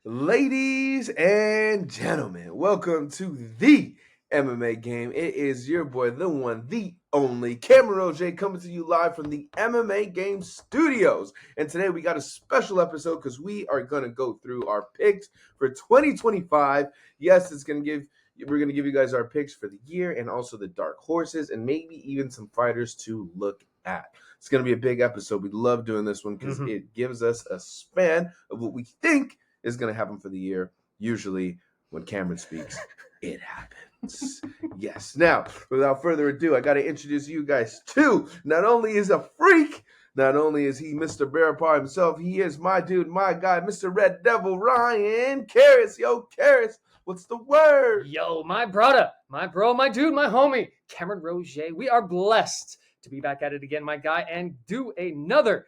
Ladies and gentlemen, welcome to the MMA game. It is your boy, the one, the only, Roget, coming to you live from the MMA game studios. And today we got a special episode because we are going to go through our picks for 2025. Yes, we're going to give you guys our picks for the year and also the dark horses and maybe even some fighters to look at. It's going to be a big episode. We love doing this one because it gives us a span of what we think is going to happen for the year. Usually when Cameron speaks, it happens. Yes. Now, without further ado, I got to introduce you guys to, not only is a freak, not only is he Mr. Bear Paw himself, he is my dude, my guy, Mr. Red Devil, Ryan Cariss. Yo, Cariss, what's the word? Yo, my brother, my bro, my dude, my homie, Cameron Roget. We are blessed to be back at it again, my guy, and do another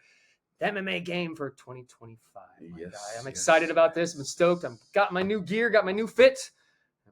MMA game for 2025. Yes, guy. I'm excited about this. I'm stoked. I've got my new gear, got my new fit.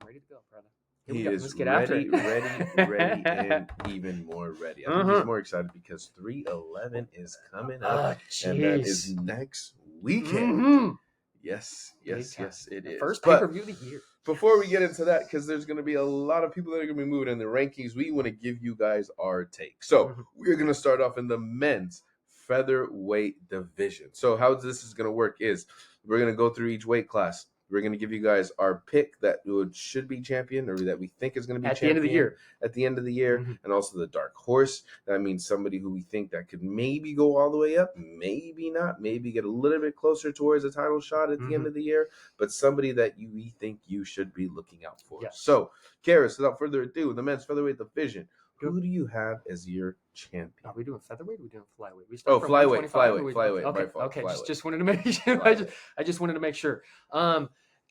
I'm ready to go, brother. He is Let's get after it. ready, and even more ready. I think he's more excited because 311 is coming up, and that is next weekend. Yes, it is. First pay-per-view of the year. Before we get into that, because there's going to be a lot of people that are going to be moving in the rankings, we want to give you guys our take. So we're going to start off in the men's featherweight division. So how this is going to work is we're going to go through each weight class. We're going to give you guys our pick that should be champion or that we think is going to be champion at the end of the year. At the end of the year, and also the dark horse. That means somebody who we think that could maybe go all the way up, maybe not, maybe get a little bit closer towards a title shot at the end of the year, but somebody that we think you should be looking out for. Yes. So, Cariss, without further ado, the men's featherweight division. Who do you have as your champion? Are we doing featherweight or are we doing flyweight? Flyweight. Okay. Flyweight. Just wanted to make sure. I just wanted to make sure.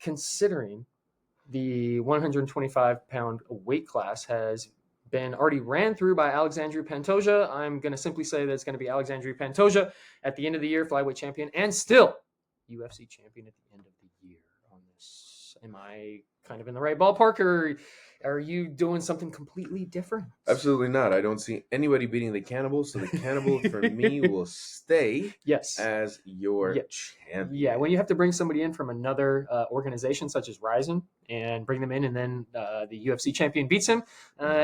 Considering the 125-pound weight class has been already ran through by Alexandru Pantoja, I'm going to simply say that it's going to be Alexandru Pantoja at the end of the year, flyweight champion, and still UFC champion at the end of the year on this. Am I kind of in the right ballpark, or are you doing something completely different? Absolutely not. I don't see anybody beating the Cannibal, so the Cannibal for me will stay as your champion. Yeah, when you have to bring somebody in from another organization such as Ryzen and bring them in and then the UFC champion beats him,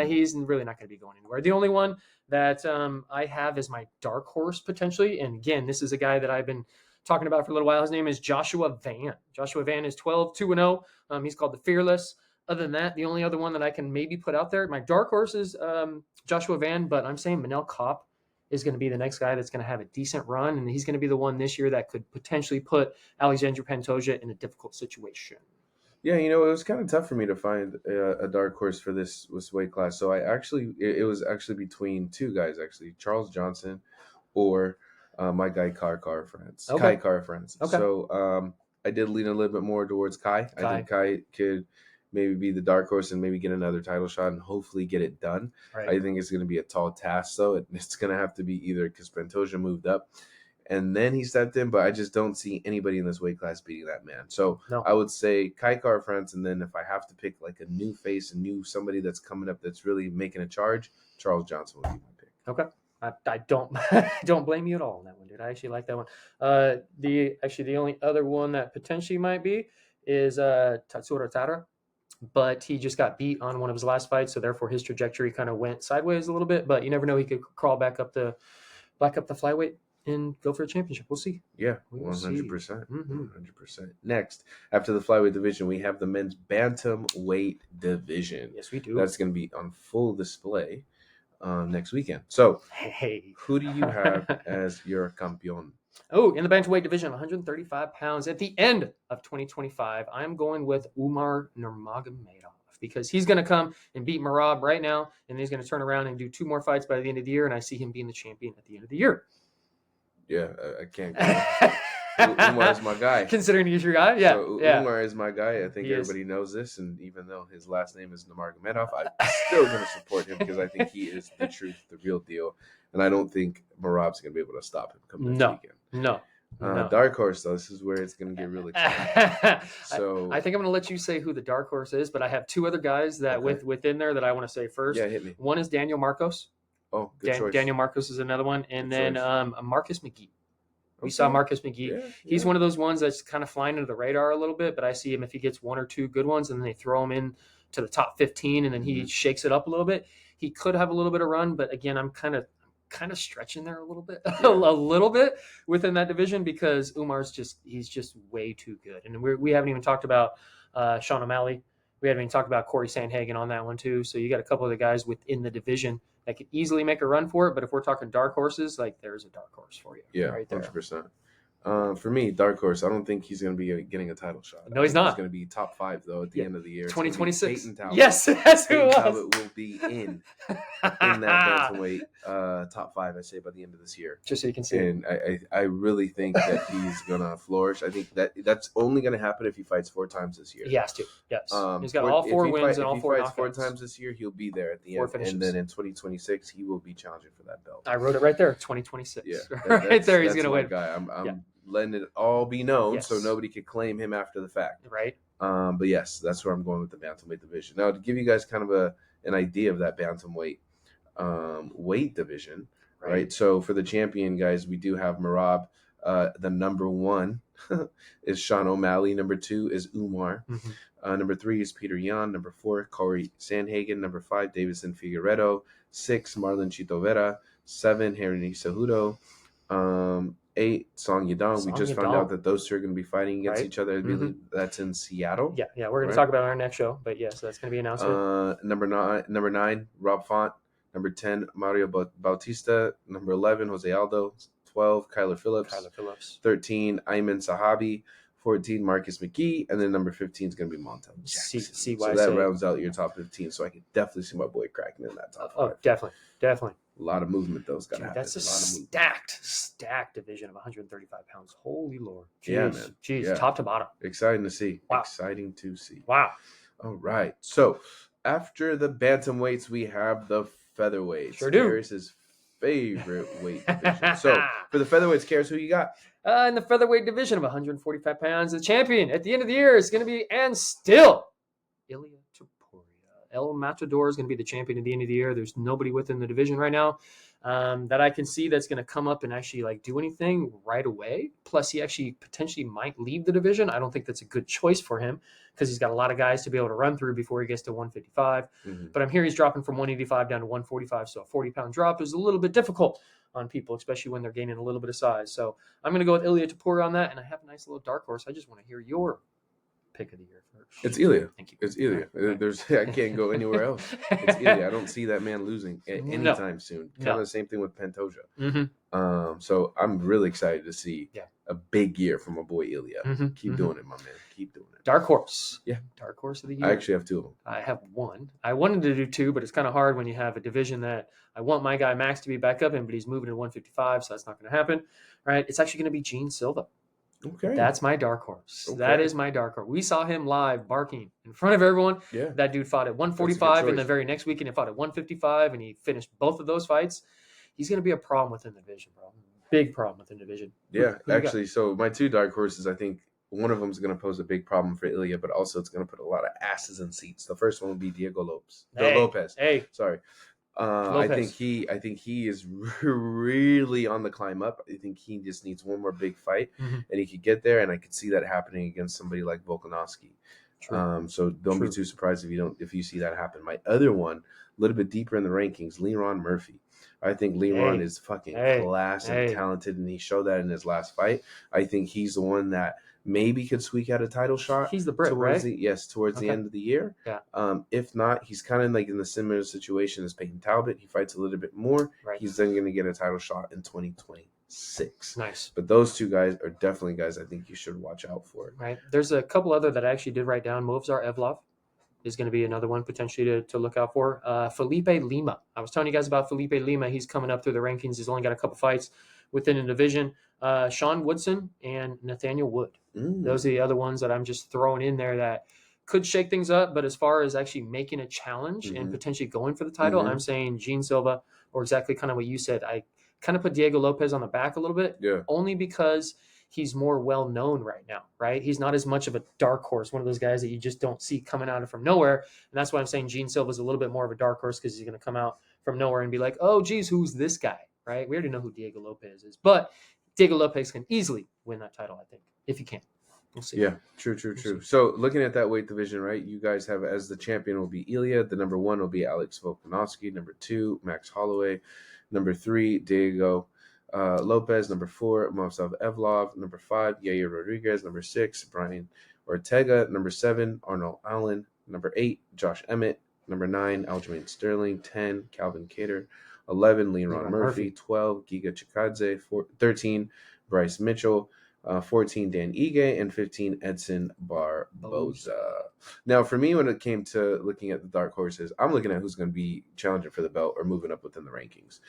he's really not going to be going anywhere. The only one that I have as my dark horse potentially, and again, this is a guy that I've been talking about for a little while. His name is Joshua Van. Joshua Van is 12-2-0. He's called the Fearless. Other than that, the only other one that I can maybe put out there, my dark horse is Joshua Van, but I'm saying Manel Kopp is going to be the next guy that's going to have a decent run, and he's going to be the one this year that could potentially put Alexandru Pantoja in a difficult situation. Yeah, it was kind of tough for me to find a dark horse for this weight class. So it was actually between two guys, actually, Charles Johnson or my guy Kai Kara-France. Okay. Kai Kara-France. Okay. So I did lean a little bit more towards Kai. I think Kai could maybe be the dark horse and maybe get another title shot and hopefully get it done. Right. I think it's going to be a tall task, though. It's going to have to be either because Pantoja moved up and then he stepped in, but I just don't see anybody in this weight class beating that man. So I would say Kai Kara-France, and then if I have to pick like a new face, somebody that's coming up that's really making a charge, Charles Johnson would be my pick. Okay. I don't blame you at all on that one, dude. I actually like that one. The only other one that potentially might be is Tatsuro Tara, but he just got beat on one of his last fights, so therefore his trajectory kind of went sideways a little bit. But you never know; he could crawl back up the flyweight and go for a championship. We'll see. Yeah, 100%. 100%. Next, after the flyweight division, we have the men's bantamweight division. Yes, we do. That's going to be on full display next weekend. So, who do you have as your campeón? Oh, in the bantamweight division, 135 pounds. At the end of 2025, I'm going with Umar Nurmagomedov because he's going to come and beat Merab right now, and he's going to turn around and do 2 more fights by the end of the year, and I see him being the champion at the end of the year. Yeah, I can't go. Umar is my guy. Considering he's your guy? Yeah. So Umar is my guy. I think everybody knows this, and even though his last name is Nurmagomedov, I'm still going to support him because I think he is the truth, the real deal. And I don't think Merab's going to be able to stop him coming next weekend. No. Dark horse, though, this is where it's going to get really exciting. So I think I'm going to let you say who the dark horse is, but I have 2 other guys that within there that I want to say first. Yeah, hit me. One is Daniel Marcos. Oh, good choice. Daniel Marcos is another one. And then Marcus McGee. We saw Marcus McGee. Yeah, He's one of those ones that's kind of flying under the radar a little bit, but I see him if he gets one or two good ones and then they throw him in to the top 15 and then he shakes it up a little bit. He could have a little bit of run, but again, I'm kind of stretching there a little bit, a little bit within that division because Umar's he's just way too good. And we haven't even talked about Sean O'Malley. We haven't even talked about Corey Sandhagen on that one too. So you got a couple of the guys within the division that could easily make a run for it. But if we're talking dark horses, like there's a dark horse for you. Yeah, right there. 100%. For me, dark horse, I don't think he's going to be getting a title shot. No, he's not. He's going to be top 5, though, at the end of the year. 2026. Yes, that's who it was. Talbot will be in that bantamweight top 5, I say, by the end of this year. Just so you can see. And I really think that he's going to flourish. I think that's only going to happen if he fights 4 times this year. He has to, yes. He's got all 4 wins and all 4 knockouts. If he fights 4 times this year, he'll be there at the end. Finishes. And then in 2026, he will be challenging for that belt. I wrote it right there, 2026. Yeah, right there, he's going to win. Guy. I'm letting it all be known so nobody could claim him after the fact. Right. But yes, that's where I'm going with the bantamweight division. Now, to give you guys kind of an idea of that bantamweight weight division, right? So for the champion, guys, we do have Merab. The number 1 is Sean O'Malley. Number 2 is Umar. Number 3 is Peter Yan. Number 4, Corey Sandhagen. Number 5, Davison Figueredo. 6, Marlon Chito Vera. 7, Henry Cejudo. 8, Song Yadong. We just found out that those 2 are going to be fighting against each other. That's in Seattle. Yeah, we're going to talk about it on our next show. But yes, that's going to be announced. Number 9, Rob Font. Number 10, Mario Bautista. Number 11, Jose Aldo. 12, Kyler Phillips. 13, Ayman Sahabi. 14, Marcus McGee. And then number 15 is going to be Montel Jackson. So that rounds out your top 15. So I can definitely see my boy cracking in that top 5. Oh, definitely. A lot of movement, those got to happen. That's a stacked division of 135 pounds. Holy Lord. Jeez, yeah, man. Jeez, top to bottom. Exciting to see. Wow. Exciting to see. Wow. All right. So after the bantamweights, we have the featherweights. Sure do. Cariss' favorite weight division. So for the featherweights, Cariss, who you got? In the featherweight division of 145 pounds, the champion at the end of the year is going to be, and still, Ilia Topuria. El Matador is going to be the champion at the end of the year. There's nobody within the division right now that I can see that's going to come up and actually do anything right away. Plus, he actually potentially might leave the division. I don't think that's a good choice for him because he's got a lot of guys to be able to run through before he gets to 155. But I'm here he's dropping from 185 down to 145, so a 40-pound drop is a little bit difficult on people, especially when they're gaining a little bit of size. So I'm going to go with Ilia Topuria on that, and I have a nice little dark horse. I just want to hear your pick of the year first. It's Ilia. Thank you. It's Ilia. I can't go anywhere else. It's Ilia. I don't see that man losing anytime soon. Kind of the same thing with Pantoja. So I'm really excited to see a big year from my boy Ilia. Keep doing it, my man. Keep doing it. Dark horse. Yeah. Dark horse of the year. I actually have 2 of them. I have 1. I wanted to do 2, but it's kind of hard when you have a division that I want my guy Max to be back up in, but he's moving to 155, so that's not going to happen. All right. It's actually going to be Gene Silva. Okay. That's my dark horse. Okay. That is my dark horse. We saw him live barking in front of everyone. Yeah. That dude fought at 145, and the very next weekend he fought at 155, and he finished both of those fights. He's going to be a problem within the division, bro. Big problem within the division. Yeah, actually, so my 2 dark horses, I think one of them is going to pose a big problem for Ilia, but also it's going to put a lot of asses in seats. The first one will be Diego Lopez. Lopez. Hey. Sorry. I think he is really on the climb up. I think he just needs one more big fight, and he could get there. And I could see that happening against somebody like Volkanovski. So don't be too surprised if you see that happen. My other one, a little bit deeper in the rankings, Leron Murphy. I think Leron is fucking class and talented, and he showed that in his last fight. I think he's the one that maybe could squeak out a title shot. He's the Brit, towards right? Towards the end of the year. Yeah. If not, he's kind of in the similar situation as Peyton Talbot. He fights a little bit more. Right. He's then going to get a title shot in 2026. Nice. But those 2 guys are definitely guys I think you should watch out for. Right. There's a couple other that I actually did write down. Movsar Evlov is going to be another one potentially to look out for. Felipe Lima. I was telling you guys about Felipe Lima. He's coming up through the rankings. He's only got a couple fights within the division. Sean Woodson and Nathaniel Wood. Those are the other ones that I'm just throwing in there that could shake things up. But as far as actually making a challenge and potentially going for the title, I'm saying Gene Silva, or exactly kind of what you said. I kind of put Diego Lopez on the back a little bit, only because he's more well-known right now, right? He's not as much of a dark horse, one of those guys that you just don't see coming out of from nowhere. And that's why I'm saying Gene Silva is a little bit more of a dark horse, because he's going to come out from nowhere and be like, oh, geez, who's this guy, right? We already know who Diego Lopez is. But Diego Lopez can easily win that title, I think, if he can. We'll see. Yeah, true. So looking at that weight division, right, you guys have as the champion will be Ilya. The number 1 will be Alex Volkanovski. Number 2, Max Holloway. Number 3, Diego Lopez. Number 4, Movsar Evlov. Number 5, Yair Rodriguez. Number 6, Brian Ortega. Number 7, Arnold Allen. Number 8, Josh Emmett. Number 9, Aljamain Sterling. 10, Calvin Kattar. 11, Leon Murphy. 12, Giga Chikadze. 13, Bryce Mitchell. 14, Dan Ige, and 15, Edson Barboza. Now, for me, when it came to looking at the dark horses, I'm looking at who's going to be challenging for the belt or moving up within the rankings.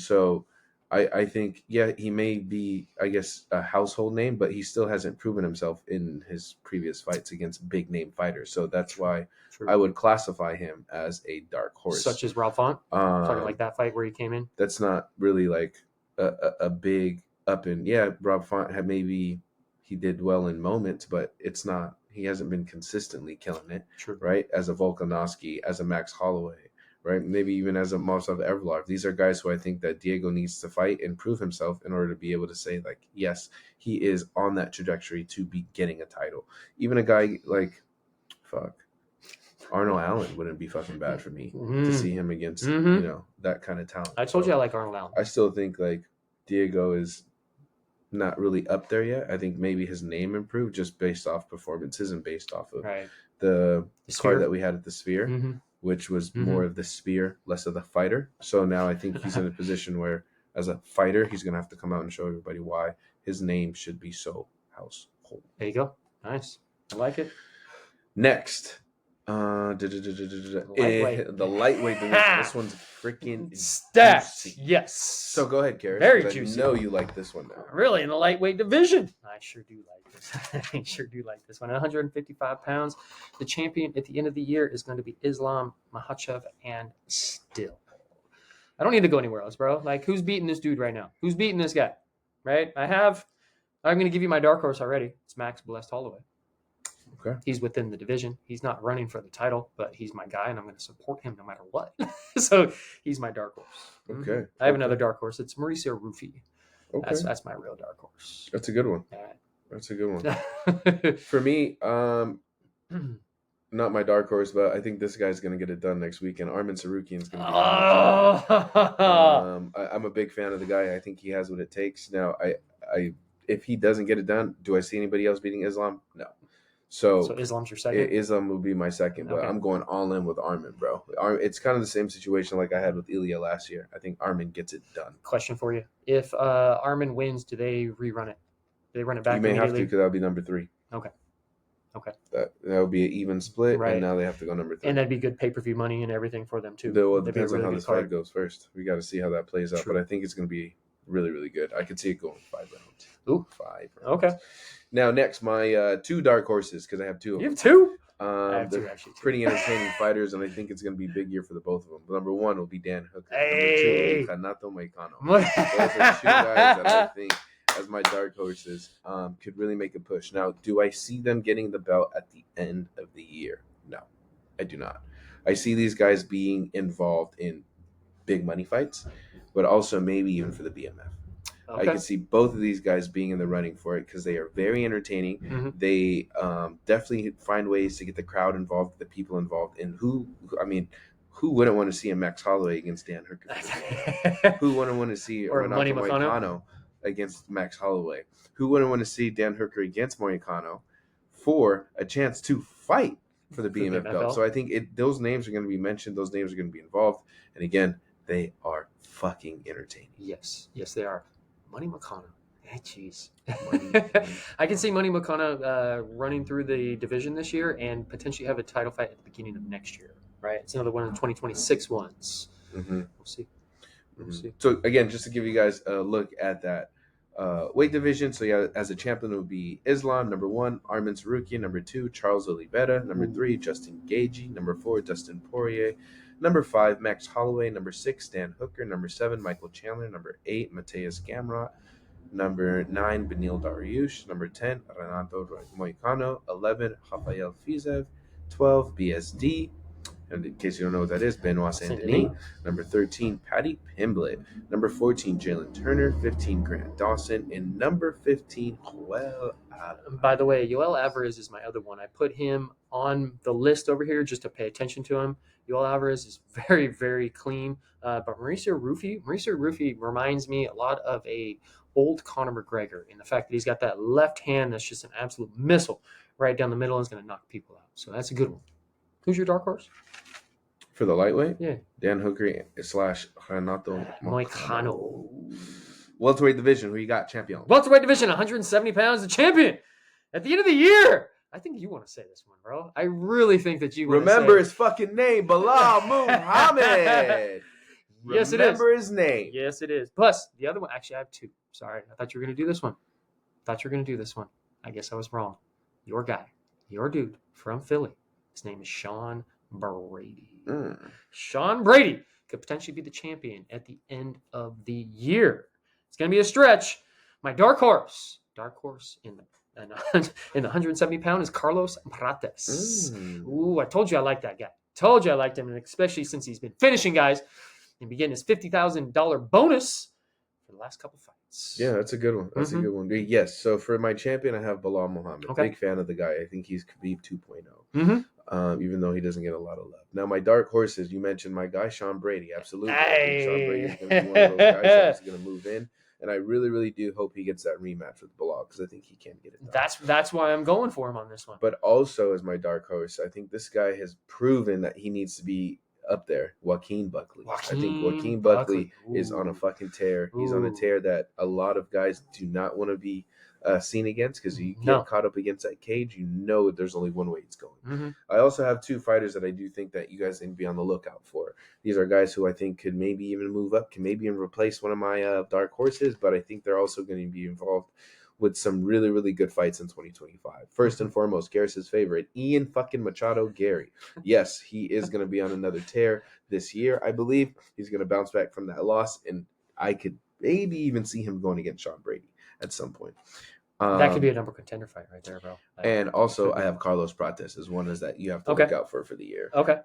So I think, yeah, he may be, I guess, a household name, but he still hasn't proven himself in his previous fights against big name fighters. So that's why I would classify him as a dark horse. Such as Rob Font? Talking like that fight where he came in? That's not really like a big up in, Rob Font had maybe he did well in moments, but it's not, he hasn't been consistently killing it. True. Right? As a Volkanovski, as a Max Holloway, right? Maybe even as a Movsar Evlov. These are guys who I think that Diego needs to fight and prove himself in order to be able to say, like, yes, he is on that trajectory to be getting a title. Even a guy like Arnold Allen wouldn't be fucking bad for me to see him against that kind of talent. I told you I like Arnold Allen. I still think like Diego is not really up there yet. I think maybe his name improved just based off performances and based off of the card that we had at the Sphere, which was more of the spear, less of the fighter. So now I think he's in a position where, as a fighter, he's going to have to come out and show everybody why his name should be so household. There you go. Nice. I like it. Next. The lightweight division. This one's freaking stacked. juicy. Yes. So go ahead, Cariss. Very juicy. I know you like this one now. Really, in the lightweight division. I sure do like this. I sure do like this one. At 155 pounds, the champion at the end of the year is going to be Islam Makhachev, and still, I don't need to go anywhere else, bro. Like, who's beating this dude right now? Who's beating this guy? Right? I'm going to give you my dark horse already. It's Max Blessed Holloway. Okay. He's within the division. He's not running for the title, but he's my guy, and I'm going to support him no matter what. So he's my dark horse. Okay. I have another dark horse. It's Mauricio Rufy. Okay. That's my real dark horse. That's a good one. All right. That's a good one. For me, not my dark horse, but I think this guy's going to get it done next week, and Arman Tsarukyan is going to be I'm a big fan of the guy. I think he has what it takes. Now, I if he doesn't get it done, do I see anybody else beating Islam? No. So Islam's your second? Islam will be my second, but I'm going all in with Arman, bro. It's kind of the same situation like I had with Ilya last year. I think Arman gets it done. Question for you. If Arman wins, do they rerun it? Do they run it back? You may have to, because that'll be number 3. Okay. That would be an even split, right. And now they have to go number 3. And that'd be good pay-per-view money and everything for them, too. It depends on how this fight goes first. We got to see how that plays out, but I think it's going to be really, really good. I could see it going 5 rounds. Ooh. 5 rounds. Okay. Now, next, my 2 dark horses, because I have 2 of them. You have 2? I have 2, actually. Pretty entertaining fighters, and I think it's going to be a big year for the both of them. Number 1 will be Dan Hooker. Hey. Number 2 will be Renato Moicano. Those are 2 guys that I think, as my dark horses, could really make a push. Now, do I see them getting the belt at the end of the year? No, I do not. I see these guys being involved in big money fights, but also maybe even for the BMF. Okay. I can see both of these guys being in the running for it because they are very entertaining. Mm-hmm. They definitely find ways to get the crowd involved, the people involved. And who wouldn't want to see a Max Holloway against Dan Hooker? Who wouldn't want to see Renato Moicano against Max Holloway? Who wouldn't want to see Dan Hooker against Moicano for a chance to fight for the BMF belt? So I think those names are going to be mentioned. Those names are going to be involved. And again, they are fucking entertaining. Yes, they are. Money Moicano. Hey, jeez. I can see Money Moicano running through the division this year and potentially have a title fight at the beginning of next year. Right? It's another one of the 2026 ones. Mm-hmm. We'll see. So again, just to give you guys a look at that weight division. So yeah, as a champion it would be Islam, number 1, Arman Tsarukyan, number 2, Charles Oliveira, number 3, Justin Gaethje, number 4, Dustin Poirier, number 5, Max Holloway, number 6, Dan Hooker, number 7, Michael Chandler, number 8, Mateus Gamrot, number 9, Beneil Dariush, number 10, Renato Moicano, 11, Rafael Fiziev, 12, BSD, And in case you don't know what that is, Benoit Saint-Denis. Saint-Denis. Number 13, Patty Pimblett. Number 14, Jalen Turner. 15, Grant Dawson. And number 15, Joel Alvarez. By the way, Yoel Alvarez is my other one. I put him on the list over here just to pay attention to him. Yoel Alvarez is very, very clean. But Mauricio Rufy reminds me a lot of a old Conor McGregor in the fact that he's got that left hand that's just an absolute missile right down the middle and is going to knock people out. So that's a good one. Who's your dark horse? For the lightweight? Yeah. Dan Hooker / Renato Moicano. Welterweight division, who you got? Champion. Welterweight division, 170 pounds, the champion. At the end of the year. I think you want to say this one, bro. I really think that you want Remember to his fucking name, Bilal Muhammad. Yes, it is. Remember his name. Yes, it is. Plus, the other one, actually, I have two. Sorry, I thought you were going to do this one. I guess I was wrong. Your guy, your dude from Philly. His name is Sean Brady. Sean Brady could potentially be the champion at the end of the year. It's going to be a stretch. My dark horse in the 170 pound is Carlos Prates. Ooh, I told you I liked that guy. Told you I liked him, and especially since he's been finishing guys and be getting his $50,000 bonus for the last couple fights. Yeah, that's a good one. That's a good one. Yes, so for my champion, I have Bilal Muhammad. Okay. Big fan of the guy. I think he's Khabib 2.0. Mm-hmm. Even though he doesn't get a lot of love. Now, my dark horses, you mentioned my guy, Sean Brady. Absolutely. I think Sean Brady is going to be one of those guys that's going to move in. And I really, really do hope he gets that rematch with Bilal because I think he can get it done. That's why I'm going for him on this one. But also, as my dark horse, I think this guy has proven that he needs to be up there. Joaquin Buckley. I think Joaquin Buckley is on a fucking tear. He's on a tear that a lot of guys do not want to be seen against because you get caught up against that cage. You know there's only one way it's going. Mm-hmm. I also have two fighters that I do think that you guys need to be on the lookout for. These are guys who I think could maybe even move up, can maybe even replace one of my dark horses, but I think they're also going to be involved with some really, really good fights in 2025. First and foremost, Cariss' favorite, Ian fucking Machado Gary. Yes, he is going to be on another tear this year, I believe. He's going to bounce back from that loss, and I could maybe even see him going against Sean Brady at some point. That could be a number contender fight right there, bro. And also, I have Carlos Prates as one that you have to look out for the year. Okay.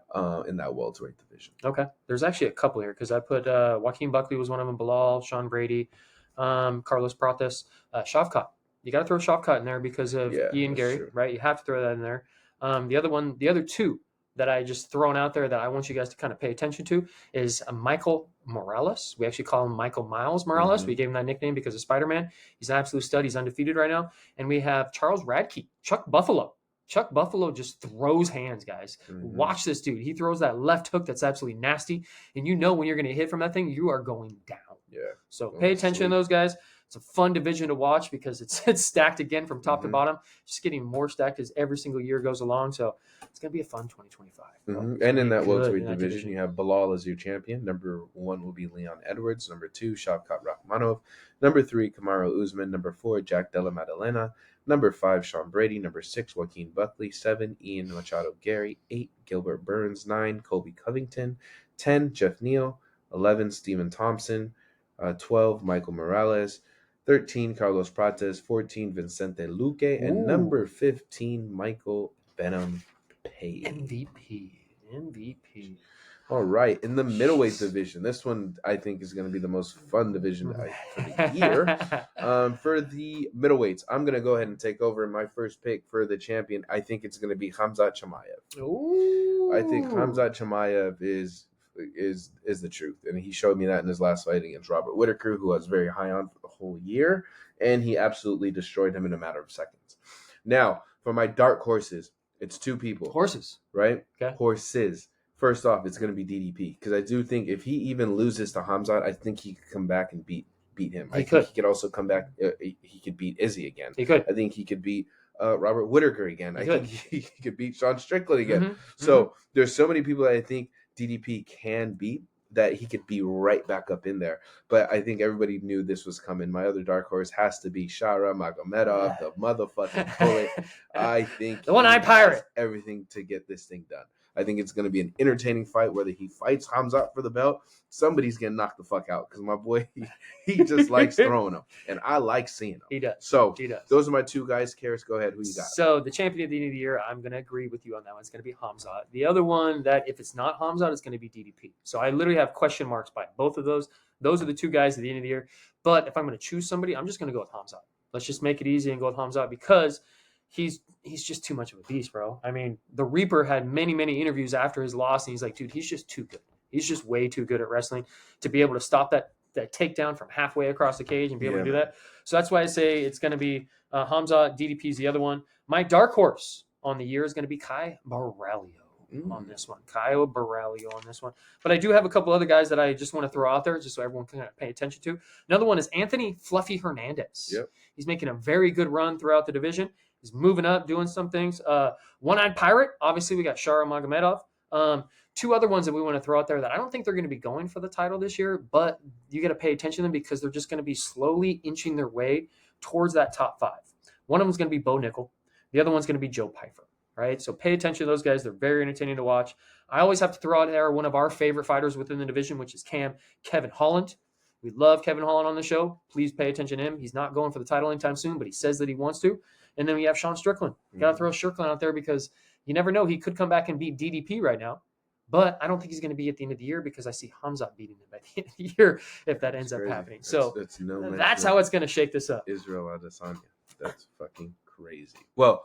In that welterweight division. Okay. There's actually a couple here because I put Joaquin Buckley was one of them, Bilal, Sean Brady, Carlos Prates, Shavkat. You got to throw Shavkat in there because of Ian Gary, right? You have to throw that in there. The other two that I just thrown out there that I want you guys to kind of pay attention to is Michael Morales. We actually call him Michael Miles Morales. We gave him that nickname because of Spider-Man. He's an absolute stud. He's undefeated right now. And we have Charles Radke, Chuck Buffalo. Chuck Buffalo just throws hands, guys. Watch this dude. He throws that left hook that's absolutely nasty. And you know when you're going to hit from that thing, you are going down. Yeah. So pay attention to those guys. It's a fun division to watch because it's stacked again from top to bottom. Just getting more stacked as every single year goes along. So it's going to be a fun 2025. And in that welterweight division, you have Bilal as your champion. Number 1 will be Leon Edwards. Number 2, Shavkat Rakhmonov. Number 3, Kamaru Usman. Number 4, Jack Della Maddalena. Number 5, Sean Brady. Number 6, Joaquin Buckley. 7, Ian Machado Gary. 8, Gilbert Burns. 9, Colby Covington. 10, Jeff Neal. 11, Stephen Thompson. 12, Michael Morales. 13, Carlos Prates. 14, Vicente Luque. And number 15, Michael Benham Page. MVP. All right. In the middleweight division, this one I think is going to be the most fun division for the year. For the middleweights, I'm going to go ahead and take over. My first pick for the champion, I think it's going to be Khamzat Chimaev. Ooh. I think Khamzat Chimaev is the truth. And he showed me that in his last fight against Robert Whittaker, who I was very high on for the whole year. And he absolutely destroyed him in a matter of seconds. Now, for my dark horses, it's 2 people. Horses. Right? Okay. Horses. First off, it's going to be DDP. Because I do think if he even loses to Khamzat, I think he could come back and beat him. I think he could also come back. He could beat Izzy again. He could. I think he could beat Robert Whittaker again. I think he could beat Sean Strickland again. So there's so many people that I think DDP can beat that he could be right back up in there. But I think everybody knew this was coming. My other dark horse has to be Shara Magomedov, the motherfucking bullet. I think the one-eyed pirate. Everything to get this thing done. I think it's going to be an entertaining fight. Whether he fights Hamzat for the belt, somebody's getting knocked the fuck out because my boy, he just likes throwing them, and I like seeing them. He does. So He does. those are my two guys. Cariss, go ahead. Who you got? So the champion at the end of the year, I'm going to agree with you on that one. It's going to be Hamzat. The other one that if it's not Hamzat, it's going to be DDP. So I literally have question marks by both of those. Those are the two guys at the end of the year. But if I'm going to choose somebody, I'm just going to go with Hamzat. Let's just make it easy and go with Hamzat because he's just too much of a beast, bro. I mean, the Reaper had many interviews after his loss, and he's like, dude, he's just too good. He's just way too good at wrestling to be able to stop that takedown from halfway across the cage and be able to do that. So that's why I say it's going to be Hamzat. DDP's the other one. My dark horse on the year is going to be Kai Baralio on this one. Kyle Baralio on this one. But I do have a couple other guys that I just want to throw out there just so everyone can pay attention to. Another one is Anthony Fluffy Hernandez. Yep. He's making a very good run throughout the division. He's moving up, doing some things. One-Eyed Pirate. Obviously, we got Shara Magomedov. Two other ones that we want to throw out there that I don't think they're going to be going for the title this year, but you got to pay attention to them because they're just going to be slowly inching their way towards that top five. One of them is going to be Bo Nickel. The other one's going to be Joe Pyfer, right? So pay attention to those guys. They're very entertaining to watch. I always have to throw out there one of our favorite fighters within the division, which is Kevin Holland. We love Kevin Holland on the show. Please pay attention to him. He's not going for the title anytime soon, but he says that he wants to. And then we have Sean Strickland. Got to throw Strickland out there because you never know. He could come back and beat DDP right now. But I don't think he's going to be at the end of the year because I see Hamzat beating him at the end of the year if that ends up happening. So that's how it's going to shake this up. Israel Adesanya. That's fucking crazy. Well,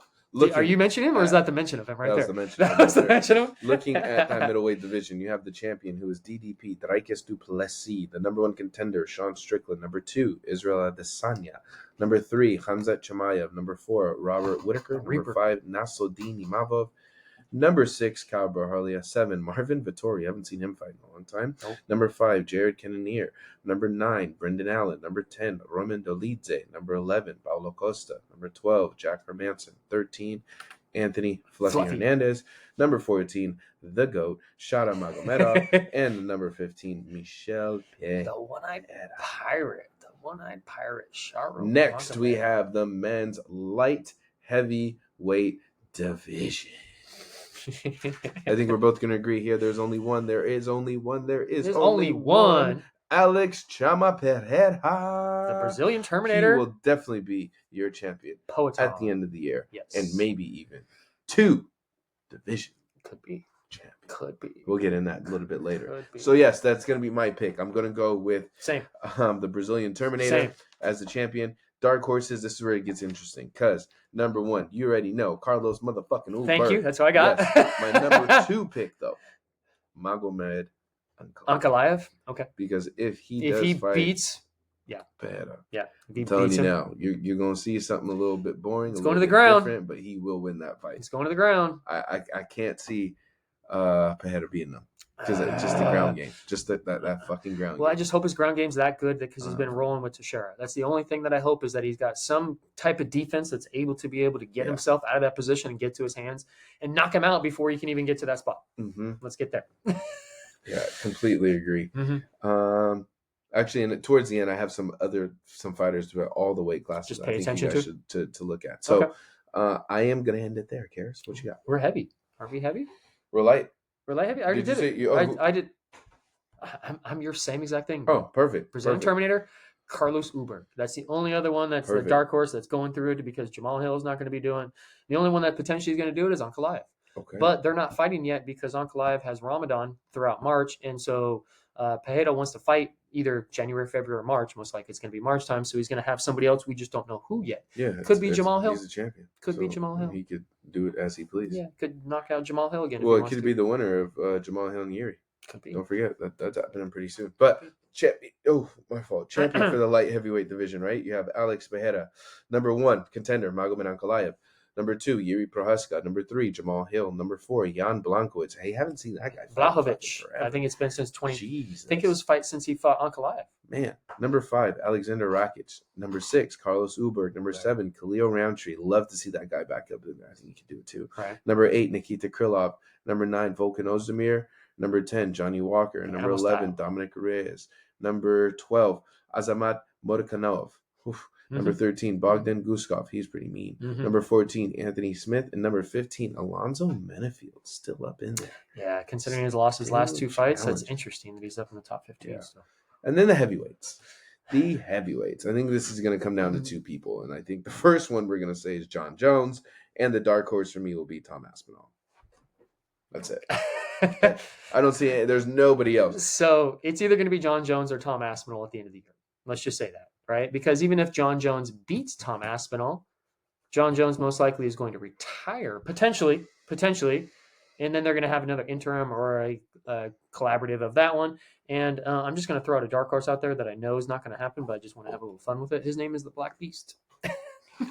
are you mentioning him or is that the mention of him right there? That was the mention of him. Looking at that middleweight division, you have the champion who is DDP, Dricus du Plessis. The number one contender, Sean Strickland. Number 2, Israel Adesanya. Number 3, Khamzat Chimaev. Number 4, Robert Whitaker. Number 5, Nassourdine Imavov. Number 6, Kyle Barhalia. 7, Marvin Vettori. I haven't seen him fight in a long time. Nope. Number 5, Jared Cannonier. Number 9, Brendan Allen. Number 10, Roman Dolidze. Number 11, Paulo Costa. Number 12, Jack Hermanson. 13, Anthony Fluffy Hernandez. Number 14, the GOAT, Shara Magomedov. And number 15, Michel Pereira. The one-eyed pirate. The one-eyed pirate, Shara Next, Magomedov. we have the men's light heavyweight division. I think we're both going to agree here. There's only one. There is only one. There's only one. Alex Chama Pereira. The Brazilian Terminator. He will definitely be your champion at the end of the year. Yes. And maybe even 2 division. Could be. Champion. Could be. We'll get in that a little bit later. So, yes, that's going to be my pick. I'm going to go with the Brazilian Terminator as the champion. Dark horses, this is where it gets interesting because number 1, you already know, Carlos motherfucking Ulberg. Thank you. That's what I got. Yes. My number 2 pick, though, Magomed Ankalaev. Okay. Because if he beats, Pereira, I'm telling you now, you're going to see something a little bit boring. It's going to the ground. But he will win that fight. It's going to the ground. I can't see Pereira beating them. Because just the ground game. Just that fucking ground game. Well, I just hope his ground game's that good because he's been rolling with Teixeira. That's the only thing that I hope is that he's got some type of defense that's able to be able to get himself out of that position and get to his hands and knock him out before he can even get to that spot. Mm-hmm. Let's get there. Yeah, completely agree. Mm-hmm. Actually, and towards the end, I have some fighters throughout all the weight classes. Just pay attention to look at. So I am going to end it there, Cariss. What you got? We're heavy. Are we heavy? We're light. We're light heavy. I already did it. I did. I'm your same exact thing. Oh, perfect. Brazilian Terminator, Carlos Ulberg. That's the only other one that's the dark horse that's going through it because Jamal Hill is not going to be doing. The only one that potentially is going to do it is Ankalaev. Okay. But they're not fighting yet because Ankalaev has Ramadan throughout March, and so Pereira wants to fight either January, February, or March. Most likely it's going to be March time, so he's going to have somebody else. We just don't know who yet. Yeah, could be Jamal Hill. He's a champion. Could be Jamal Hill. He could do it as he pleases. Yeah, could knock out Jamal Hill again. Well, it could be the winner of Jamal Hill and Yuri. Could be. Don't forget that's happening pretty soon. But my fault. Champion for the light heavyweight division, right? You have Alex Pereira, number 1 contender, Magomed Ankalaev. Number 2, Yuri Prohaska. Number 3, Jamal Hill. Number 4, Jan Blachowicz. Hey, haven't seen that guy. Blachowicz. I think it's been since 20. Jesus. I think it was fight since he fought Ankalaev. Man. Number 5, Alexander Rakic. Number 6, Carlos Ulberg. Number 7, Khalil Roundtree. Love to see that guy back up there. I think he could do it too. Right. Number 8, Nikita Krylov. Number 9, Volkan Ozdemir. Number 10, Johnny Walker. Number 11, Dominic Reyes. Number 12, Azamat Murkanov. Number 13, Bogdan Guskov. He's pretty mean. Number 14, Anthony Smith. And number 15, Alonzo Menefield. Still up in there. Yeah, considering his losses last 2 fights, that's interesting that he's up in the top 15. Yeah. So. And then the heavyweights. The heavyweights. I think this is going to come down to two people. And I think the first one we're going to say is John Jones. And the dark horse for me will be Tom Aspinall. That's it. I don't see it. There's nobody else. So it's either going to be John Jones or Tom Aspinall at the end of the year. Let's just say that, right? Because even if John Jones beats Tom Aspinall, John Jones most likely is going to retire, potentially, and then they're going to have another interim or a collaborative of that one. And I'm just going to throw out a dark horse out there that I know is not going to happen, but I just want to have a little fun with it. His name is the Black Beast.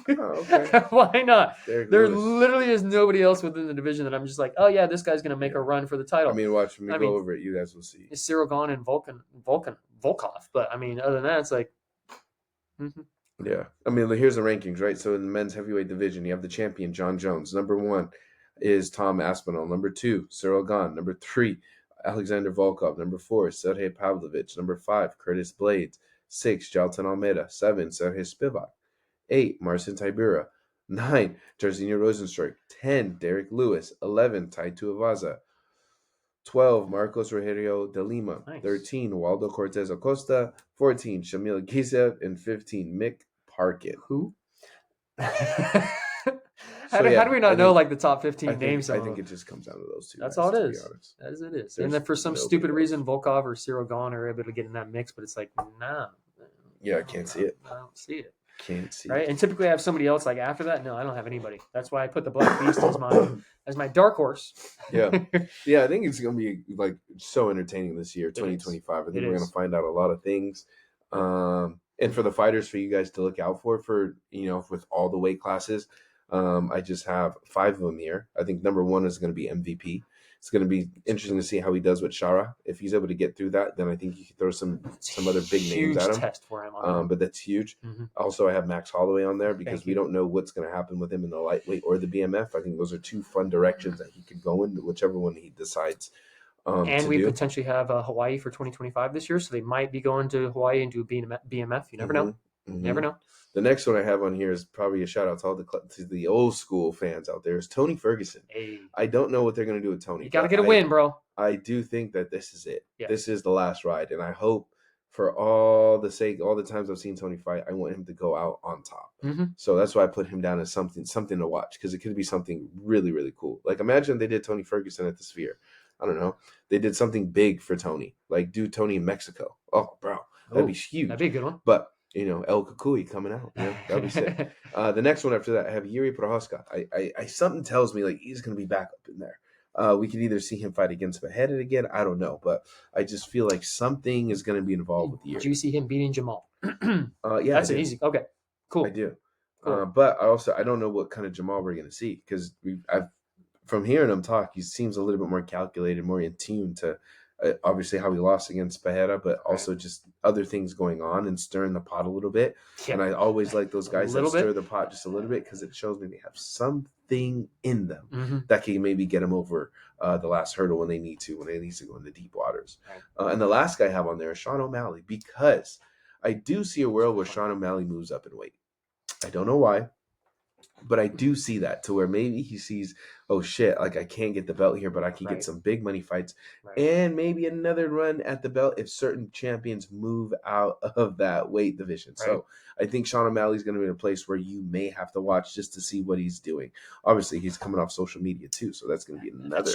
Oh, okay. Why not? There literally is nobody else within the division that I'm just like, oh yeah, this guy's gonna make a run for the title. I mean, watch me go over it. You guys will see. It's Cyril Gahn and Volkov. But I mean, other than that, it's like, yeah. I mean, here's the rankings, right? So in the men's heavyweight division, you have the champion John Jones. Number 1 is Tom Aspinall. Number 2, Cyril Gahn. Number 3, Alexander Volkov. Number 4, Sergey Pavlovich. Number 5, Curtis Blades. 6, Jalton Almeida. 7, Sergey Spivak. 8, Marcin Tybura. 9, Jairzinho Rosenstruck. 10, Derek Lewis. 11, Tai Tuivasa. 12, Marcos Rogerio de Lima. Nice. 13, Waldo Cortez Acosta. 14, Shamil Gizev. And 15, Mick Parkin. Who? How do we not know like the top 15 names? I think it just comes down to those two. That's all it is. As it is. And then for some stupid reason, Volkov or Cyril Gahn are able to get in that mix, but it's like, nah. Yeah, I can't see it. I don't see it. Can't see right? it. And typically I have somebody else like after that. No, I don't have anybody. That's why I put the Black Beast as my dark horse. Yeah. I think it's gonna be like so entertaining this year, 2025. I think we're gonna find out a lot of things. And for the fighters, for you guys to look out for with all the weight classes, I just have 5 of them here. I think number 1 is going to be MVP. It's going to be interesting to see how he does with Shara. If he's able to get through that, then I think you could throw some other big names at him. Test for him but that's huge. Also, I have Max Holloway on there because we don't know what's going to happen with him in the lightweight or the BMF. I think those are 2 fun directions that he could go in, whichever one he decides. And we potentially have Hawaii for 2025 this year, so they might be going to Hawaii and do a BMF. You never know. Never know. The next one I have on here is probably a shout out to all the old school fans out there. Is Tony Ferguson. Hey. I don't know what they're going to do with Tony. You got to get a win, bro. I do think that this is it. Yeah. This is the last ride, and I hope for all the times I've seen Tony fight, I want him to go out on top. So that's why I put him down as something to watch, because it could be something really, really cool. Like imagine they did Tony Ferguson at the Sphere. I don't know. They did something big for Tony, like do Tony in Mexico. Oh, bro, that'd be huge. That'd be a good one. But El Kukui coming out. That'd be sick. The next one after that, I have Yuri Prohaska. I something tells me like he's going to be back up in there. We could either see him fight against Beheaded again. I don't know, but I just feel like something is going to be involved with Yuri. Do you see him beating Jamal? Yeah, that's an easy. Okay, cool. I do. Cool. But I don't know what kind of Jamal we're going to see, because from hearing him talk, he seems a little bit more calculated, more in tune to. Obviously how he lost against Becerra, but also just other things going on and stirring the pot a little bit. Yeah. And I always like those guys that stir the pot just a little bit, because it shows me they have something in them that can maybe get them over the last hurdle when they need to go in the deep waters. Right. And the last guy I have on there is Sean O'Malley, because I do see a world where Sean O'Malley moves up in weight. I don't know why, but I do see that, to where maybe he sees, oh shit, like I can't get the belt here, but I can get some big money fights and maybe another run at the belt if certain champions move out of that weight division. Right. So I think Sean O'Malley's going to be in a place where you may have to watch just to see what he's doing. Obviously, he's coming off social media too, so that's going to be another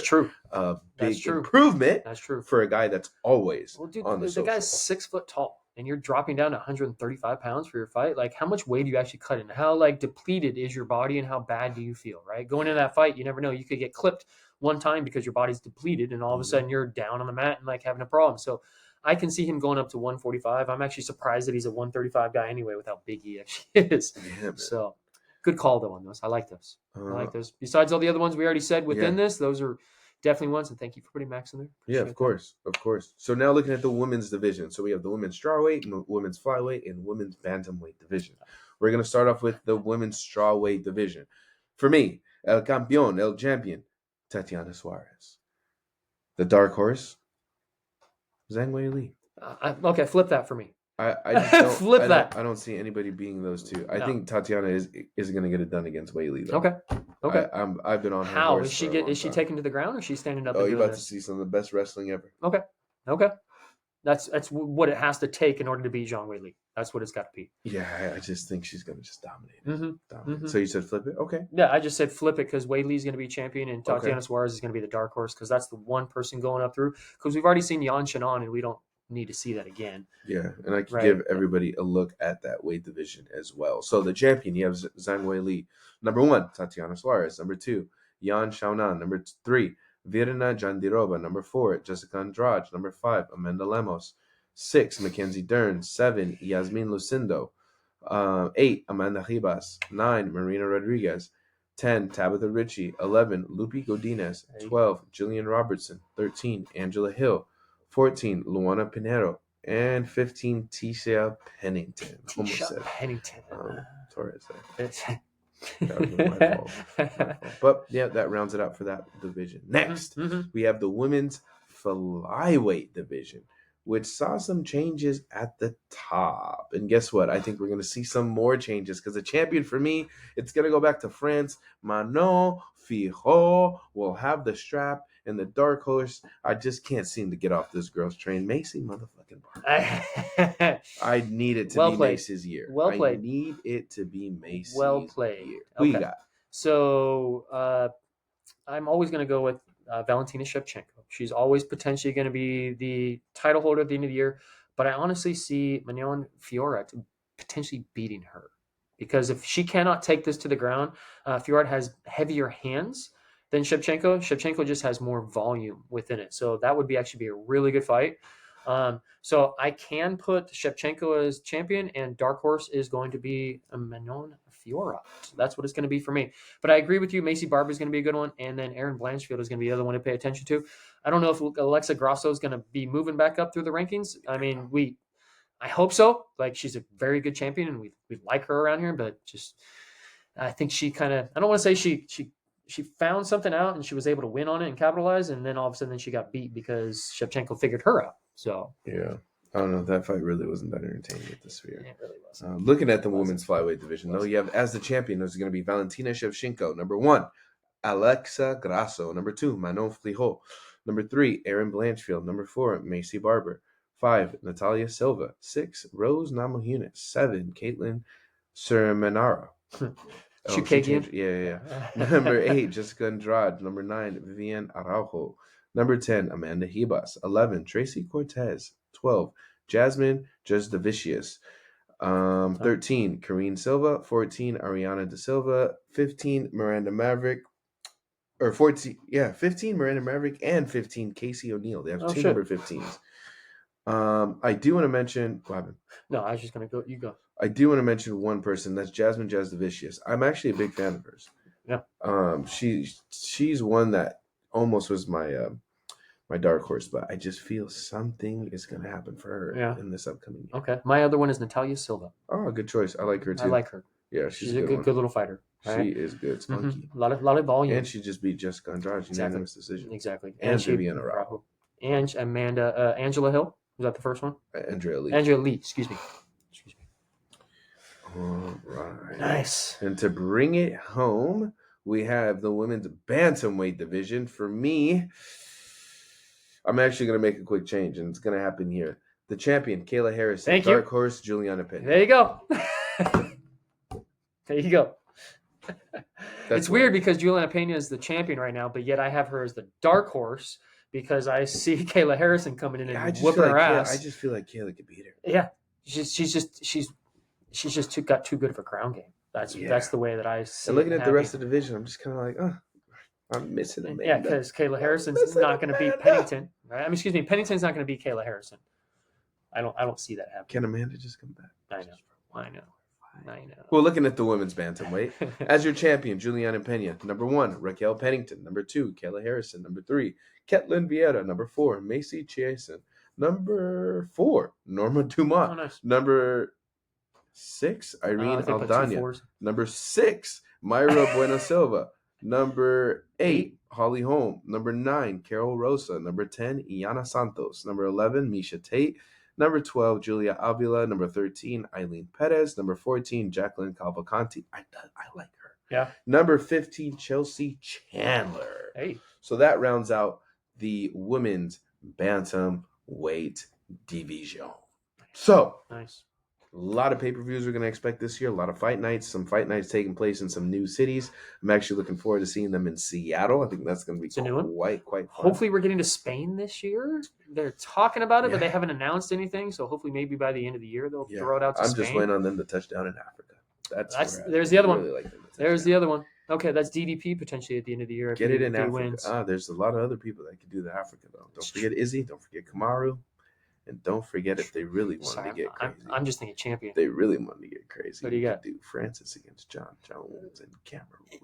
big improvement. That's true for a guy that's always on the guy's 6 foot tall. And you're dropping down to 135 pounds for your fight. Like, how much weight do you actually cut in? How like depleted is your body, and how bad do you feel? Right, going into that fight, you never know. You could get clipped one time because your body's depleted, and all of a sudden you're down on the mat and like having a problem. So I can see him going up to 145. I'm actually surprised that he's a 135 guy anyway, with how big he actually is. Yeah, so good call though on those. I like those. I like those. Besides all the other ones we already said within this, those are definitely ones, and thank you for putting Max in there. Appreciate of course. So now looking at the women's division. So we have the women's strawweight and the women's flyweight and women's bantamweight division. We're going to start off with the women's strawweight division. For me, el champion, Tatiana Suarez. The dark horse, Zhang Weili. Okay, flip that for me. I just don't Flip that. I don't see anybody being those two. I No. think Tatiana is going to get it done against Weili though. Okay. I've been on her How horse is she for a long is she time. taken to the ground or is she standing up Oh, and you're doing about to this? see some of the best wrestling ever. Okay. That's what it has to take in order to beat Zhang Weili. That's what it's got to be. Yeah, I just think she's going to just dominate it. Mm-hmm. So you said flip it? Okay. Yeah, I just said flip it because Weili's going to be champion and Tatiana Okay. Suarez is going to be the dark horse because that's the one person going up through. Because we've already seen Yan Shannon and we don't need to see that again. Yeah, and I can Right. give everybody a look at that weight division as well. So the champion, you have Zhang Weili. Number 1, Tatiana Suarez. Number 2, Yan Xiaonan. Number 3, Virna Jandiroba. Number 4, Jessica Andrade. Number 5, Amanda Lemos. 6, Mackenzie Dern. 7, Yasmin Lucindo. 8, Amanda Ribas. 9, Marina Rodriguez. 10, Tabitha Ritchie. 11, Lupi Godinez. 12, Jillian Robertson. 13, Angela Hill. 14, Luana Pinheiro. And 15, Tisha Pennington. Almost said Pennington. Torres there. That That was my fault. But yeah, that rounds it out for that division. Next, we have the women's flyweight division, which saw some changes at the top. And guess what? I think we're going to see some more changes because the champion for me, it's going to go back to France. Manon Fiorot will have the strap, and the dark horse, I just can't seem to get off this girl's train. Macy motherfucking Barber. I need it to be Macy's year. Well played. I need it to be Macy's Well played. year. Who you got? So I'm always going to go with Valentina Shevchenko. She's always potentially going to be the title holder at the end of the year. But I honestly see Manon Fiorot potentially beating her. Because if she cannot take this to the ground, Fiorot has heavier hands than Shevchenko. Shevchenko just has more volume within it. So that would actually be a really good fight. So I can put Shevchenko as champion, and dark horse is going to be Manon Fiorot. So that's what it's going to be for me. But I agree with you. Macy Barber is going to be a good one, and then Erin Blanchfield is going to be the other one to pay attention to. I don't know if Alexa Grasso is going to be moving back up through the rankings. I mean, I hope so. Like, she's a very good champion, and we like her around here. But just, I think she kind of, I don't want to say she found something out and she was able to win on it and capitalize, and then all of a sudden she got beat because Shevchenko figured her out. So yeah, I don't know. That fight really wasn't that entertaining with the Sphere. it really wasn't. Looking at the women's flyweight division, though, you have as the champion is going to be Valentina Shevchenko. Number 1, Alexa Grasso. Number 2, Manon Fiorot. Number 3, Erin Blanchfield. Number 4, Macy Barber. 5, Natalia Silva. 6, Rose Namajunas. 7, Caitlin Sermenara. Yeah. Number 8, Jessica Andrade. Number 9, Vivian Araujo. Number 10, Amanda Ribas. 11, Tracy Cortez. 12, Jasmine Jasdavicius. 13, Karine Silva. 14, Ariana De Silva. 15, Miranda Maverick. Or 14, 15, Miranda Maverick, and 15, Casey O'Neill. They have two number 15s. I do want to mention, what happened? No, I was just going to go. You go. I do want to mention one person. That's Jasmine Jasdavicius. I'm actually a big fan of hers. Yeah. She's one that almost was my my dark horse, but I just feel something is going to happen for her in this upcoming year. Okay. My other one is Natalia Silva. Oh, good choice. I like her too. I like her. Yeah, she's a good little fighter. Right? She is good. Spunky. A lot of volume. And she just beat Jessica Andrade. Unanimous decision. Exactly. And Vivian Araujo. And Angela Hill. Was that the first one? Andrea Lee. Angela Lee. Excuse me. All right. Nice. And to bring it home, we have the women's bantamweight division. For me, I'm actually going to make a quick change, and it's going to happen here. The champion, Kayla Harris. Thank you. Dark horse, Juliana Pena. There you go. There you go. It's weird because Juliana Pena is the champion right now, but yet I have her as the dark horse because I see Kayla Harrison coming in and whooping her ass. I just feel like Kayla could beat her. Yeah, she's just got too good of a ground game. That's the way that I see. And looking at the rest of the division, I'm just kind of like, I'm missing Amanda. Yeah, because Kayla Harrison's not going to beat Pennington, right? I mean, excuse me, Pennington's not going to beat Kayla Harrison. I don't see that happening. Can Amanda just come back? I know. Well, looking at the women's bantamweight, as your champion, Juliana Pena. Number 1, Raquel Pennington. Number 2, Kayla Harrison. Number 3, Ketlin Vieira. Number 4, Macy Chiasen. Number 4, Norma Dumont. Oh, nice. Number 6, Irene Aldana. Number 6, Mayra Buena Silva. Number 8, Holly Holm. Number 9, Carol Rosa. Number 10, Iana Santos. Number 11, Misha Tate. Number 12, Julia Avila. Number 13, Eileen Perez. Number 14, Jacqueline Cavalcanti. I like her. Yeah. Number 15, Chelsea Chandler. Hey. So that rounds out the women's bantamweight division. So, Nice. a lot of pay-per-views we're going to expect this year. A lot of fight nights. Some fight nights taking place in some new cities. I'm actually looking forward to seeing them in Seattle. I think that's going to be quite fun. Hopefully we're getting to Spain this year. They're talking about it, but they haven't announced anything. So hopefully maybe by the end of the year they'll throw it out to Spain. I'm just waiting on them to touch down in Africa. There's the other one. There's the other one. Okay, that's DDP potentially at the end of the year. Get it in Africa. Wins. There's a lot of other people that can do the Africa though. Don't forget Izzy. Don't forget Kamaru. And don't forget if they really wanted to get crazy. I'm just thinking champion. They really wanted to get crazy. What do you got? Do Francis against John Jones and Cameroon.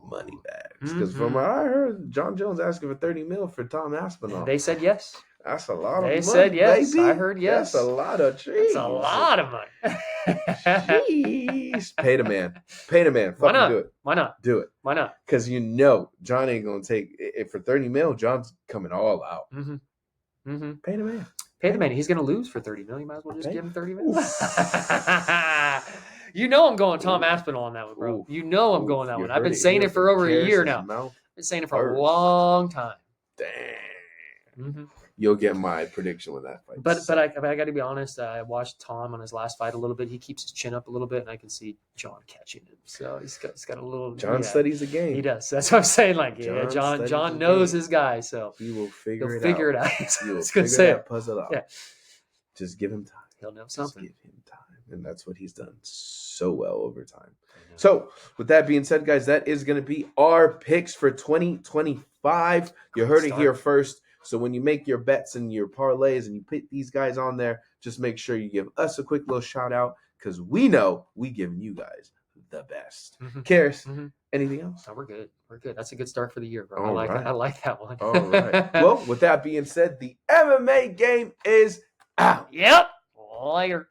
Money bags. Because from what I heard, John Jones asking for $30 million for Tom Aspinall. They said yes. That's a lot of money. They said yes. Baby. I heard yes. That's a lot of trees. That's a lot of money. Jeez. Pay the man. Pay the man. Why not? Do it. Why not? Do it. Why not? Because John ain't going to take it for $30 million. John's coming all out. Mm-hmm. Mm-hmm. Pay the man. Pay the man. He's going to lose for $30 million. You might as well just give him $30 million. You know I'm going Tom Aspinall on that one, bro. Ooh. You know I'm going that one. I've been saying it for over a year now. I've been saying it for a long time. Damn. Mm-hmm. You'll get my prediction when that fight. But I got to be honest. I watched Tom on his last fight a little bit. He keeps his chin up a little bit, and I can see John catching him. So he's got a little. John studies the game. He does. That's what I'm saying. Like, John knows his guy, so he will figure it out. He will figure that puzzle out. Yeah. Just give him time. He'll know something. Just give him time, and that's what he's done so well over time. So, with that being said, guys, that is going to be our picks for 2025. You heard it here first. So when you make your bets and your parlays and you put these guys on there, just make sure you give us a quick little shout out because we know we giving you guys the best. Cariss, anything else? No, we're good. We're good. That's a good start for the year, bro. I like that one. All right. Well, with that being said, the MMA game is out. Yep. Later.